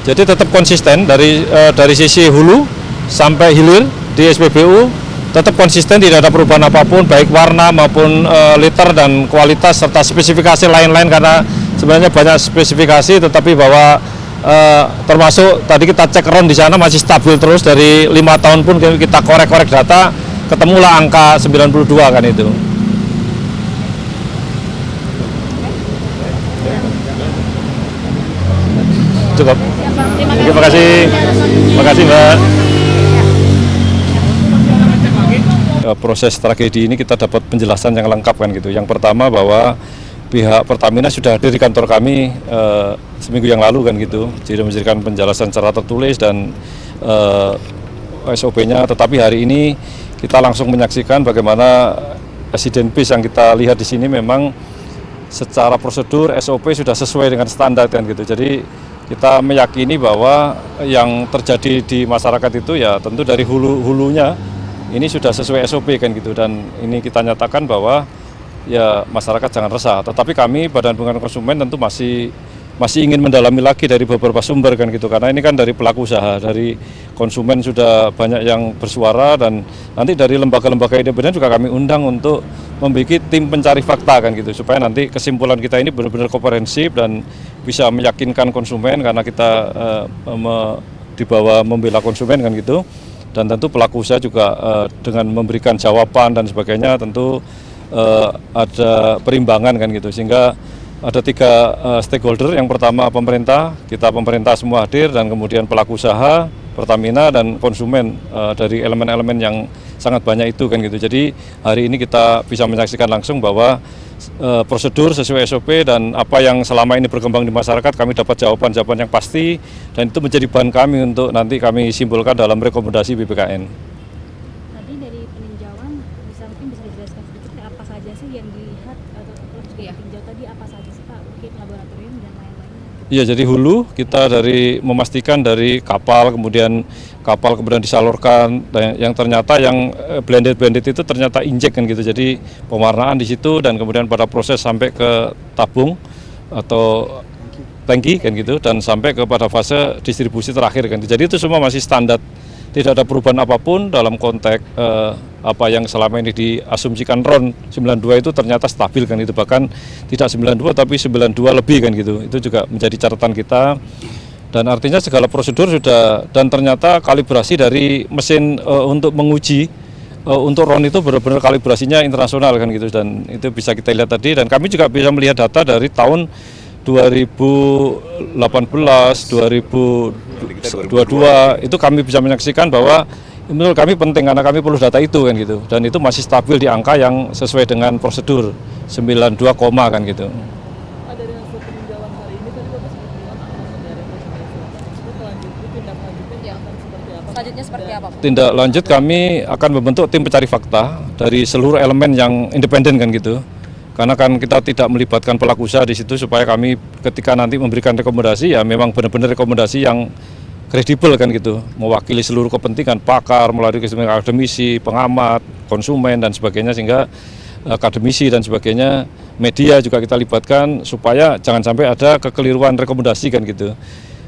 Jadi tetap konsisten dari sisi hulu sampai hilir di SPBU, tetap konsisten, tidak ada perubahan apapun baik warna maupun liter dan kualitas serta spesifikasi lain-lain, karena sebenarnya banyak spesifikasi, tetapi bahwa termasuk tadi kita cek RON di sana masih stabil terus dari 5 tahun pun kita korek-korek data, ketemulah angka 92 kan itu. Cukup. Terima kasih. Terima kasih, Mbak. Proses tragedi ini kita dapat penjelasan yang lengkap kan gitu. Yang pertama bahwa pihak Pertamina sudah hadir di kantor kami seminggu yang lalu kan gitu. Jadi memberikan penjelasan secara tertulis dan SOP-nya. Tetapi hari ini kita langsung menyaksikan bagaimana accident base yang kita lihat di sini memang secara prosedur SOP sudah sesuai dengan standar kan gitu. Jadi kita meyakini bahwa yang terjadi di masyarakat itu ya tentu dari hulunya ini sudah sesuai SOP kan gitu, dan ini kita nyatakan bahwa ya masyarakat jangan resah. Tetapi kami Badan Perlindungan Konsumen tentu masih ingin mendalami lagi dari beberapa sumber kan gitu, karena ini kan dari pelaku usaha, dari konsumen sudah banyak yang bersuara, dan nanti dari lembaga-lembaga independen juga kami undang untuk membuat tim pencari fakta kan gitu, supaya nanti kesimpulan kita ini benar-benar komprehensif dan bisa meyakinkan konsumen, karena kita dibawa membela konsumen kan gitu. Dan tentu pelaku usaha juga dengan memberikan jawaban dan sebagainya tentu ada perimbangan kan gitu, sehingga ada 3 stakeholder. Yang pertama pemerintah, kita pemerintah semua hadir, dan kemudian pelaku usaha, Pertamina, dan konsumen dari elemen-elemen yang sangat banyak itu kan gitu. Jadi hari ini kita bisa menyaksikan langsung bahwa prosedur sesuai SOP, dan apa yang selama ini berkembang di masyarakat kami dapat jawaban-jawaban yang pasti, dan itu menjadi bahan kami untuk nanti kami simpulkan dalam rekomendasi BPKN. Tadi dari peninjauan mungkin bisa dijelaskan sedikit apa saja sih yang dilihat atau juga tinjau tadi, apa saja sih Pak, mungkin laboratorium dan lain-lainnya? Iya, jadi hulu kita dari memastikan dari kapal kemudian disalurkan, yang ternyata yang blended itu ternyata injek kan gitu. Jadi pewarnaan di situ, dan kemudian pada proses sampai ke tabung atau tangki kan gitu, dan sampai kepada fase distribusi terakhir kan. Jadi itu semua masih standar, tidak ada perubahan apapun dalam konteks apa yang selama ini diasumsikan RON 92 itu ternyata stabil kan itu, bahkan tidak 92 tapi 92 lebih kan gitu. Itu juga menjadi catatan kita, dan artinya segala prosedur sudah, dan ternyata kalibrasi dari mesin untuk menguji untuk RON itu benar-benar kalibrasinya internasional kan gitu, dan itu bisa kita lihat tadi. Dan kami juga bisa melihat data dari tahun 2018, 2022 itu kami bisa menyaksikan bahwa menurut kami penting, karena kami perlu data itu kan gitu, dan itu masih stabil di angka yang sesuai dengan prosedur 92, kan gitu. Dari hasil peninjauan hari ini tadi Bapak sempat bilang akan ada selanjutnya seperti apa? Tindak lanjut kami akan membentuk tim pencari fakta dari seluruh elemen yang independen kan gitu. Karena kan kita tidak melibatkan pelaku usaha di situ, supaya kami ketika nanti memberikan rekomendasi ya memang benar-benar rekomendasi yang kredibel kan gitu, mewakili seluruh kepentingan, pakar, melalui kepentingan akademisi, pengamat, konsumen dan sebagainya, sehingga akademisi dan sebagainya, media juga kita libatkan supaya jangan sampai ada kekeliruan rekomendasi kan gitu.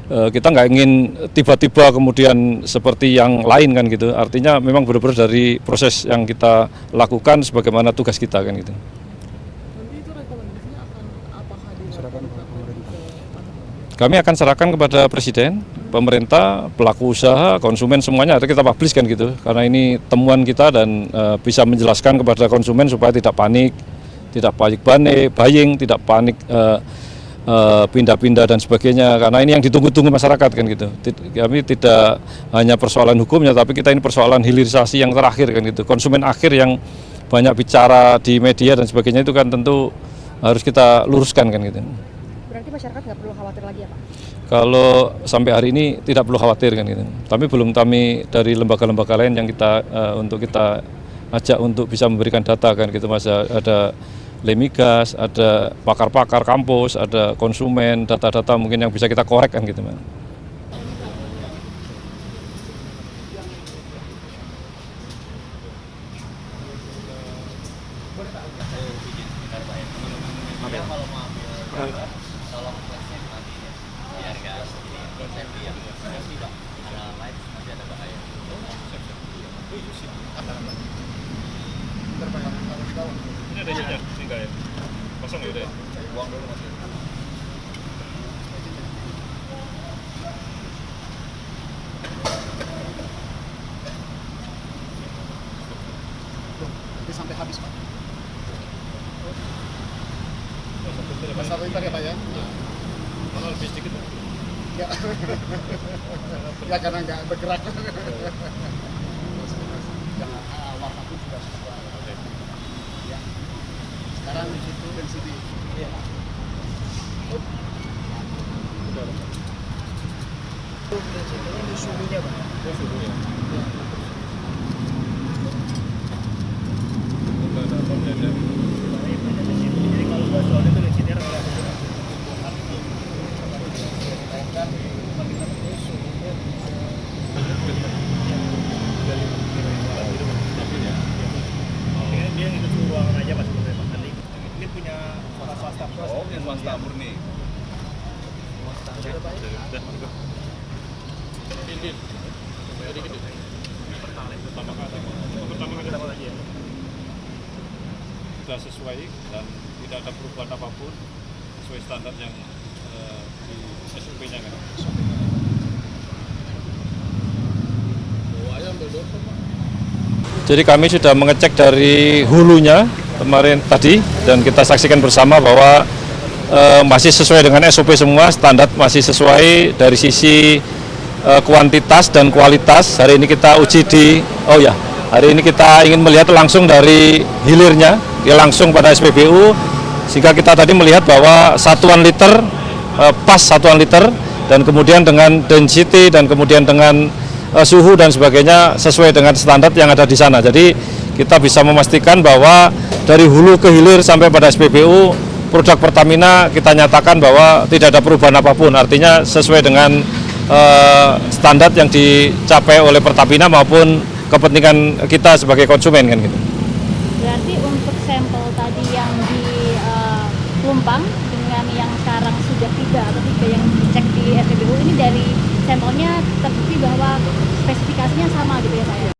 Kita nggak ingin tiba-tiba kemudian seperti yang lain kan gitu. Artinya memang benar-benar dari proses yang kita lakukan sebagaimana tugas kita kan gitu. Kami akan serahkan kepada Presiden, pemerintah, pelaku usaha, konsumen, semuanya ada kita publish kan gitu. Karena ini temuan kita, dan bisa menjelaskan kepada konsumen supaya tidak panik buying, tidak panik pindah-pindah dan sebagainya. Karena ini yang ditunggu-tunggu masyarakat kan gitu. Kami tidak hanya persoalan hukumnya, tapi kita ini persoalan hilirisasi yang terakhir kan gitu. Konsumen akhir yang banyak bicara di media dan sebagainya itu kan tentu harus kita luruskan kan gitu. Berarti masyarakat nggak perlu khawatir lagi ya Pak? Kalau sampai hari ini tidak perlu khawatir kan gitu. Tapi belum kami dari lembaga-lembaga lain yang kita untuk kita ajak untuk bisa memberikan data kan gitu, Mas. Ada Lemigas, ada pakar-pakar kampus, ada konsumen, data-data mungkin yang bisa kita korek kan gitu, Mas. Tolong flexnya nanti biar nggak konsep ya. Ini ada isinya, enggak ya? Kosong ya udah ya? Buang dulu Mas. Nanti sampai habis Pak. Mas satu liter ya Pak ya? Mana lebih sedikit? Ya. Ya karena nggak bergerak. Ya, warna pun sudah sesuai. Ya. Sekarang di situ density. Iya. Ini suhunya Pak. Suhunya. Jadi kalau buat soal itu densitynya dia itu suhu ruangan aja Mas sebenarnya Pak. Nanti ini punya swasta. Oh, punya swasta murni. Pertama kali ya. Sudah sesuai dan tidak ada perubahan apapun sesuai standar yang di SOP-nya kan. Jadi kami sudah mengecek dari hulunya kemarin tadi dan kita saksikan bersama bahwa masih sesuai dengan SOP semua, standar masih sesuai dari sisi kuantitas dan kualitas. Hari ini kita uji hari ini kita ingin melihat langsung dari hilirnya, langsung pada SPBU, sehingga kita tadi melihat bahwa satuan liter, pas satuan liter, dan kemudian dengan density dan kemudian dengan suhu dan sebagainya sesuai dengan standar yang ada di sana. Jadi kita bisa memastikan bahwa dari hulu ke hilir sampai pada SPBU produk Pertamina kita nyatakan bahwa tidak ada perubahan apapun. Artinya sesuai dengan standar yang dicapai oleh Pertamina maupun kepentingan kita sebagai konsumen kan gitu. Berarti untuk sampel tadi yang di Pelumpang dengan yang sekarang sudah tiba atau tiga yang dicek di SPBU ini dari sampelnya terbukti bahwa spesifikasinya sama gitu ya Pak ya?